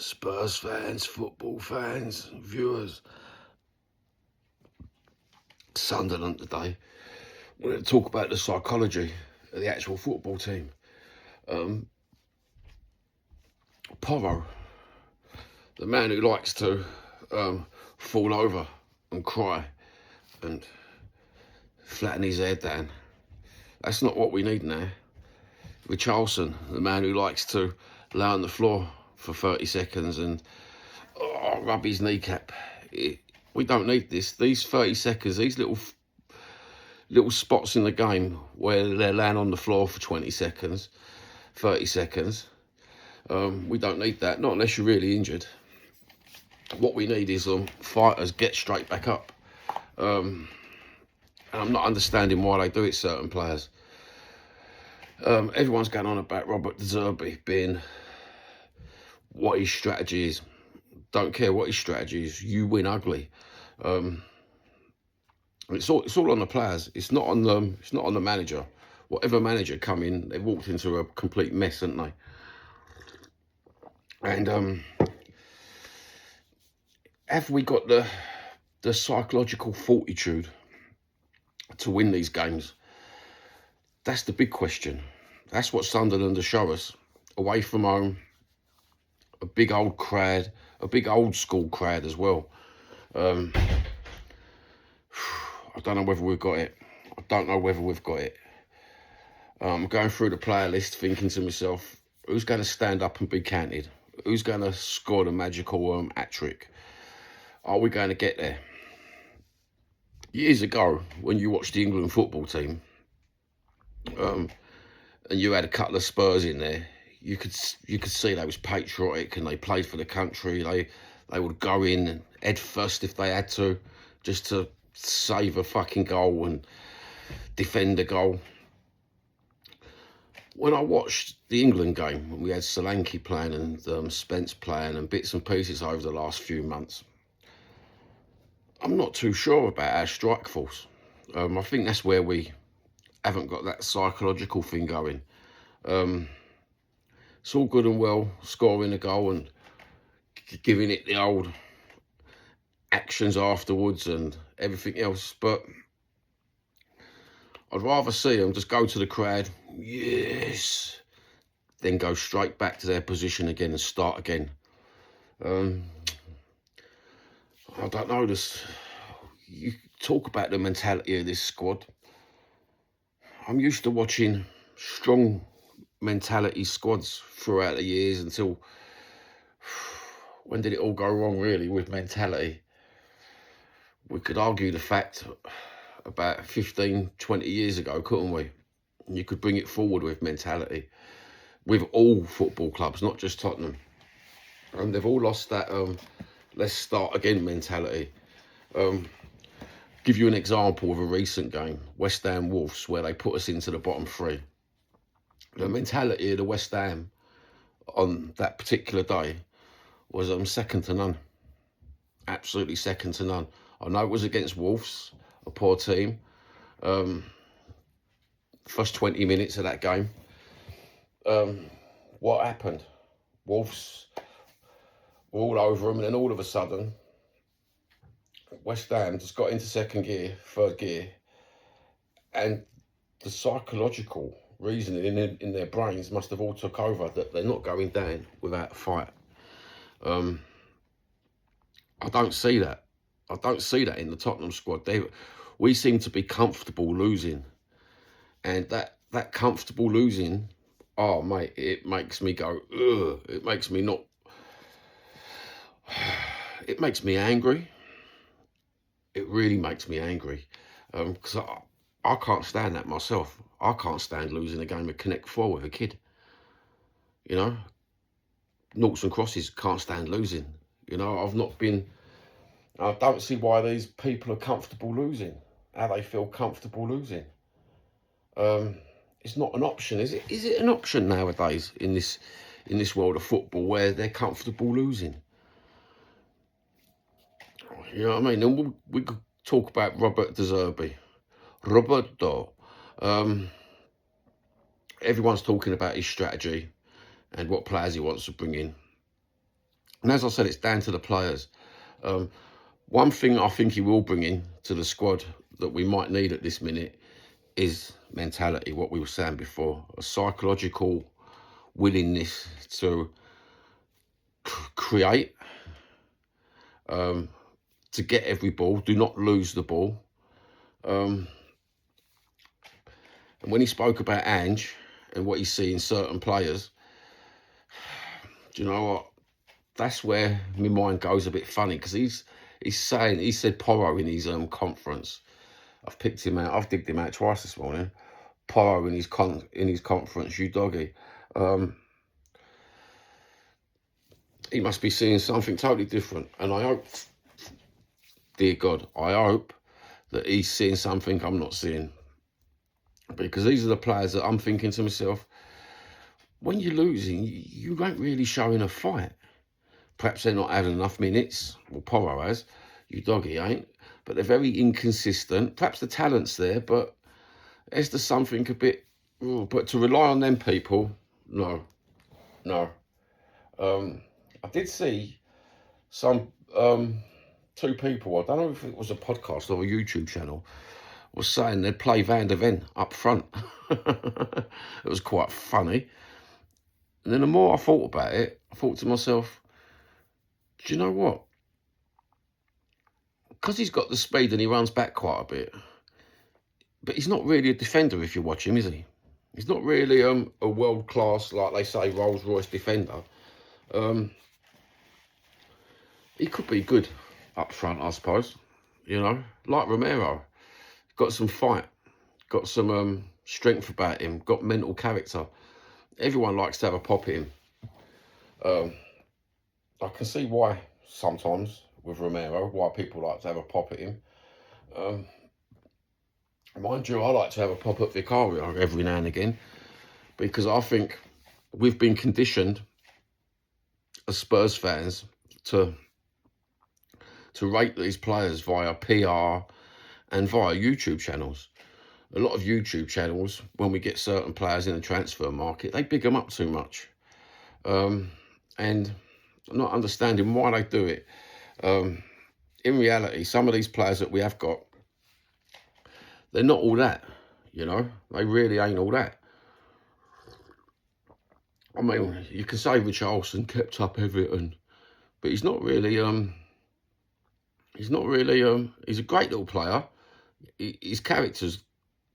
Spurs fans, football fans, viewers. Sunderland today. We're going to talk about the psychology of the actual football team. Porro, the man who likes to fall over and cry and flatten his head down. That's not what we need now. Richarlison, the man who likes to lay on the floor for 30 seconds and rub his kneecap. We don't need this. These 30 seconds, these little spots in the game where they're laying on the floor for 20 seconds, 30 seconds. We don't need that, not unless you're really injured. What we need is fighters get straight back up. And I'm not understanding why they do it, certain players. Everyone's going on about Robert De Zerbi being what his strategy is. Don't care what his strategy is. You win ugly. It's all on the players. It's not on the manager. Whatever manager come in, they've walked into a complete mess, haven't they? And have we got the psychological fortitude to win these games? That's the big question. That's what Sunderland will show us. Away from home, a big old crowd, a big old school crowd as well. I don't know whether we've got it. I'm going through the player list thinking to myself, who's going to stand up and be counted? Who's going to score the magical hat-trick? Are we going to get there? Years ago, when you watched the England football team, and you had a couple of Spurs in there, you could see they was patriotic and they played for the country. They would go in head first if they had to, just to save a fucking goal and defend a goal. When I watched the England game, when we had Solanke playing and Spence playing and bits and pieces over the last few months, I'm not too sure about our strike force. I think that's where we haven't got that psychological thing going. It's all good and well scoring a goal and giving it the old actions afterwards and everything else, but I'd rather see them just go to the crowd, yes, then go straight back to their position again and start again. I don't know, you talk about the mentality of this squad. I'm used to watching strong mentality squads throughout the years until, when did it all go wrong really with mentality? We could argue the fact about 15, 20 years ago, couldn't we? You could bring it forward with mentality, with all football clubs, not just Tottenham. And they've all lost that let's start again mentality. Give you an example of a recent game, West Ham Wolves, where they put us into the bottom three. The mentality of the West Ham on that particular day was second to none. Absolutely second to none. I know it was against Wolves, a poor team. First 20 minutes of that game. What happened? Wolves were all over them, and then all of a sudden, West Ham just got into second gear, third gear, and the psychological reasoning in their brains must have all took over that they're not going down without a fight. I don't see that. I don't see that in the Tottenham squad. We seem to be comfortable losing, and that comfortable losing, oh mate, it makes me go, ugh. It makes me not. It makes me angry. It really makes me angry, because I can't stand that myself. I can't stand losing a game of Connect Four with a kid. You know, noughts and crosses, can't stand losing. You know, I don't see why these people are comfortable losing. How they feel comfortable losing. It's not an option, is it? Is it an option nowadays in this world of football where they're comfortable losing? You know what I mean? And we could talk about Robert De Zerbi. Roberto. Everyone's talking about his strategy and what players he wants to bring in. And as I said, it's down to the players. One thing I think he will bring in to the squad that we might need at this minute is mentality, what we were saying before, a psychological willingness to create, to get every ball, do not lose the ball. And when he spoke about Ange and what he's seeing certain players, do you know what? That's where my mind goes a bit funny, because he said Porro in his conference. I've picked him out. I've digged him out twice this morning. Porro in his conference, you doggy. He must be seeing something totally different, and I hope, dear God, I hope that he's seeing something I'm not seeing, because these are the players that I'm thinking to myself, when you're losing, you ain't really showing a fight. Perhaps they're not having enough minutes. Well, Porro has. You doggy ain't. But they're very inconsistent. Perhaps the talent's there, but there's just something a bit... But to rely on them people, no. I did see some... two people, I don't know if it was a podcast or a YouTube channel, was saying they'd play Van der Ven up front. It was quite funny. And then the more I thought about it, I thought to myself, do you know what? Because he's got the speed and he runs back quite a bit, but he's not really a defender if you watch him, is he? He's not really a world-class, like they say, Rolls-Royce defender. He could be good up front, I suppose. You know, like Romero. Got some fight, got some strength about him, got mental character. Everyone likes to have a pop at him. I can see why sometimes with Romero, why people like to have a pop at him. Mind you, I like to have a pop at Vicario every now and again, because I think we've been conditioned as Spurs fans to rate these players via PR and via YouTube channels. A lot of YouTube channels, when we get certain players in the transfer market, they big them up too much. And I'm not understanding why they do it. In reality, some of these players that we have got, they're not all that, you know. They really ain't all that. I mean, you can say Richarlison kept up Everton, but he's not really, he's a great little player. His character's,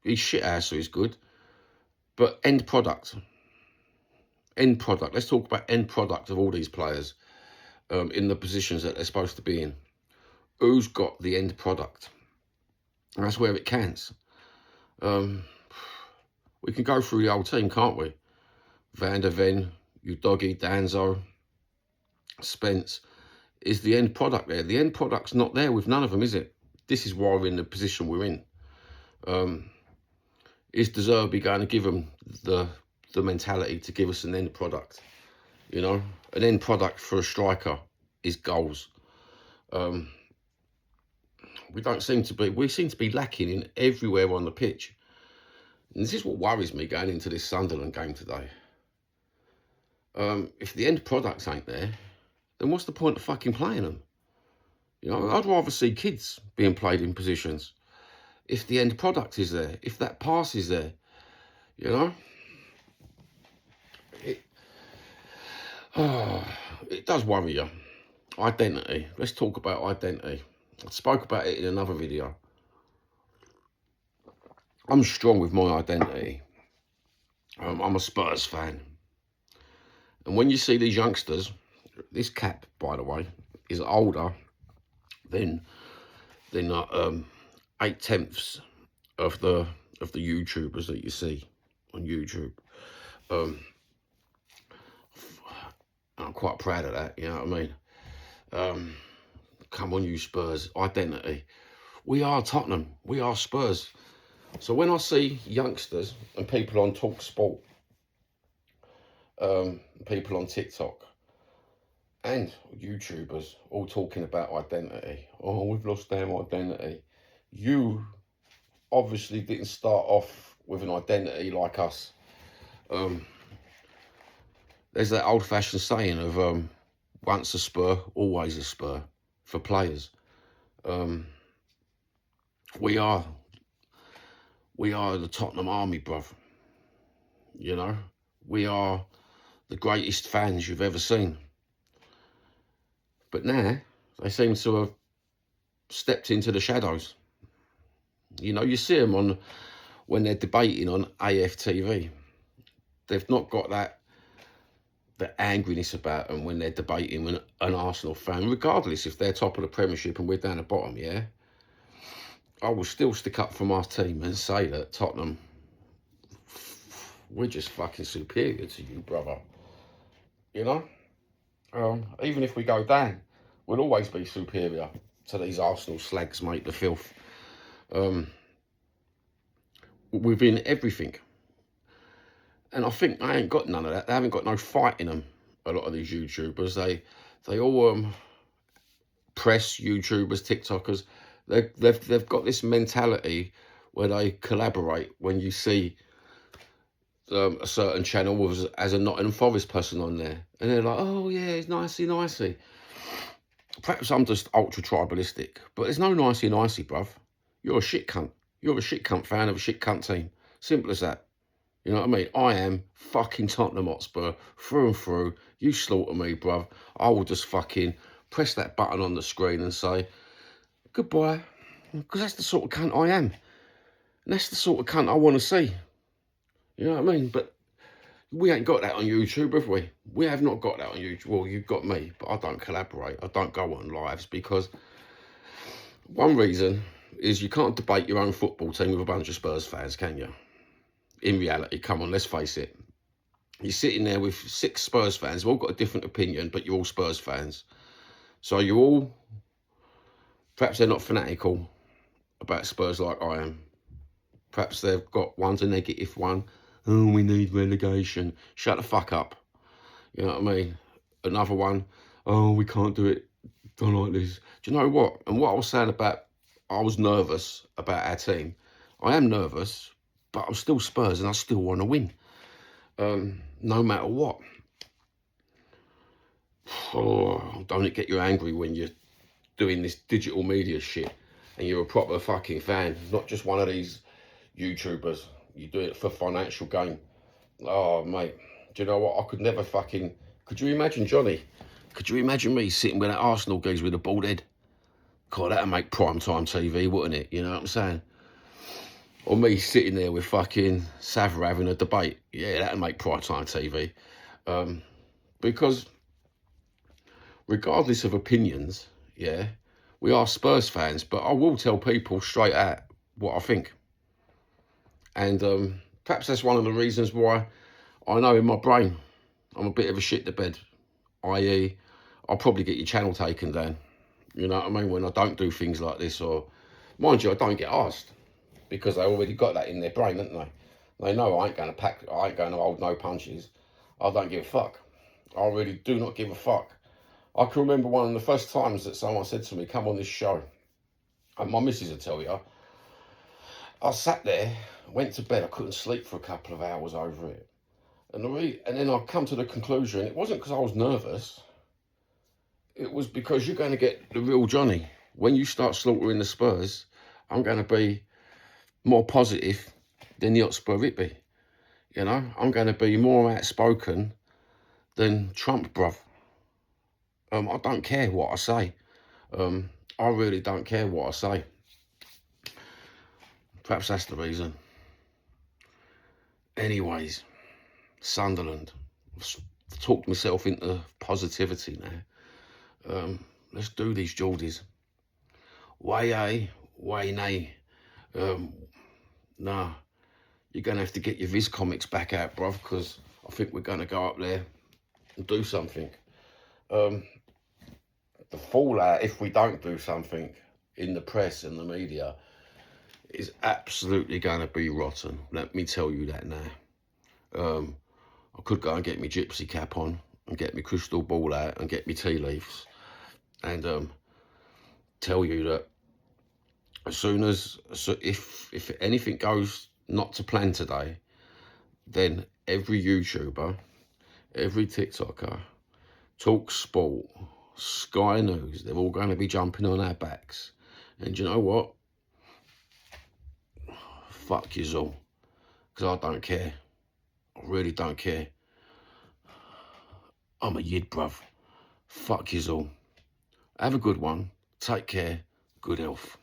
he's shit ass, so he's good. But end product. Let's talk about end product of all these players in the positions that they're supposed to be in. Who's got the end product? And that's where it counts. We can go through the whole team, can't we? Van der Ven, Udogie, Danzo, Spence. Is the end product there? The end product's not there with none of them, is it? This is why we're in the position we're in. Is De Zerbi going to give them the mentality to give us an end product? You know, an end product for a striker is goals. We seem to be lacking in everywhere on the pitch. And this is what worries me going into this Sunderland game today. If the end products ain't there, then what's the point of fucking playing them? You know, I'd rather see kids being played in positions if the end product is there, if that pass is there, you know. It does worry you. Identity. Let's talk about identity. I spoke about it in another video. I'm strong with my identity. I'm a Spurs fan. And when you see these youngsters, this cap, by the way, is older than 8/10 of the YouTubers that you see on YouTube. I'm quite proud of that, you know what I mean? Come on, you Spurs. Identity. We are Tottenham. We are Spurs. So when I see youngsters and people on Talk Sport, people on TikTok, and YouTubers all talking about identity. Oh, we've lost our identity. You obviously didn't start off with an identity like us. There's that old-fashioned saying of Once a Spur, always a Spur for players. We are the Tottenham army, bruv. You know, we are the greatest fans you've ever seen. But now they seem to have stepped into the shadows. You know, you see them on when they're debating on AFTV. They've not got that the angriness about them when they're debating with an Arsenal fan, regardless if they're top of the Premiership and we're down the bottom, yeah? I will still stick up for my team and say that Tottenham, we're just fucking superior to you, brother. You know? Even if we go down, we'll always be superior to these Arsenal slags, mate, the filth. Within everything. And I think they ain't got none of that. They haven't got no fight in them, a lot of these YouTubers. They all press YouTubers, TikTokers. They've got this mentality where they collaborate when you see a certain channel as a Nottingham Forest person on there. And they're like, oh yeah, it's nicey. Perhaps I'm just ultra tribalistic, but there's no nicey, bruv. You're a shit cunt. You're a shit cunt fan of a shit cunt team. Simple as that. You know what I mean? I am fucking Tottenham Hotspur through and through. You slaughter me, bruv. I will just fucking press that button on the screen and say, goodbye. Because that's the sort of cunt I am. And that's the sort of cunt I want to see. You know what I mean? But we ain't got that on YouTube, have we? We have not got that on YouTube. Well, you've got me, but I don't collaborate. I don't go on lives because one reason is you can't debate your own football team with a bunch of Spurs fans, can you? In reality, come on, let's face it. You're sitting there with 6 Spurs fans. We've all got a different opinion, but you're all Spurs fans. So you're all, perhaps they're not fanatical about Spurs like I am. Perhaps they've got one's a negative one. Oh, we need relegation. Shut the fuck up. You know what I mean? Another one. Oh, we can't do it. Don't like this. Do you know what? And what I was saying about, I was nervous about our team. I am nervous, but I'm still Spurs and I still want to win. No matter what. Oh, don't it get you angry when you're doing this digital media shit and you're a proper fucking fan, not just one of these YouTubers. You do it for financial gain. Oh, mate, do you know what? I could never fucking... Could you imagine, Johnny? Could you imagine me sitting with that Arsenal geezer with a bald head? God, that'd make primetime TV, wouldn't it? You know what I'm saying? Or me sitting there with fucking Savra having a debate. Yeah, that'd make primetime TV. Because regardless of opinions, yeah, we are Spurs fans, but I will tell people straight out what I think. And perhaps that's one of the reasons why I know in my brain I'm a bit of a shit to bed, i.e. I'll probably get your channel taken down. You know what I mean? When I don't do things like this, or mind you, I don't get asked because they already got that in their brain, haven't they? They know I ain't going to hold no punches. I don't give a fuck. I really do not give a fuck. I can remember one of the first times that someone said to me, come on this show. And my missus will tell you, I sat there, went to bed, I couldn't sleep for a couple of hours over it. And then I come to the conclusion, it wasn't because I was nervous. It was because you're going to get the real Johnny. When you start slaughtering the Spurs, I'm going to be more positive than the Hotspur Whitby. You know, I'm going to be more outspoken than Trump, bruv. I don't care what I say. I really don't care what I say. Perhaps that's the reason. Anyways, Sunderland. I've talked myself into positivity now. Let's do these Geordies. Way A, way nay. Nah, you're going to have to get your Viz comics back out, bruv, because I think we're going to go up there and do something. The fallout, if we don't do something in the press and the media, is absolutely going to be rotten. Let me tell you that now. I could go and get my gypsy cap on and get my crystal ball out and get my tea leaves and tell you that as soon as, if anything goes not to plan today, then every YouTuber, every TikToker, Talk Sport, Sky News, they're all going to be jumping on our backs. And you know what? Fuck yous all. Because I don't care. I really don't care. I'm a yid, bruv. Fuck yous all. Have a good one. Take care. Good health.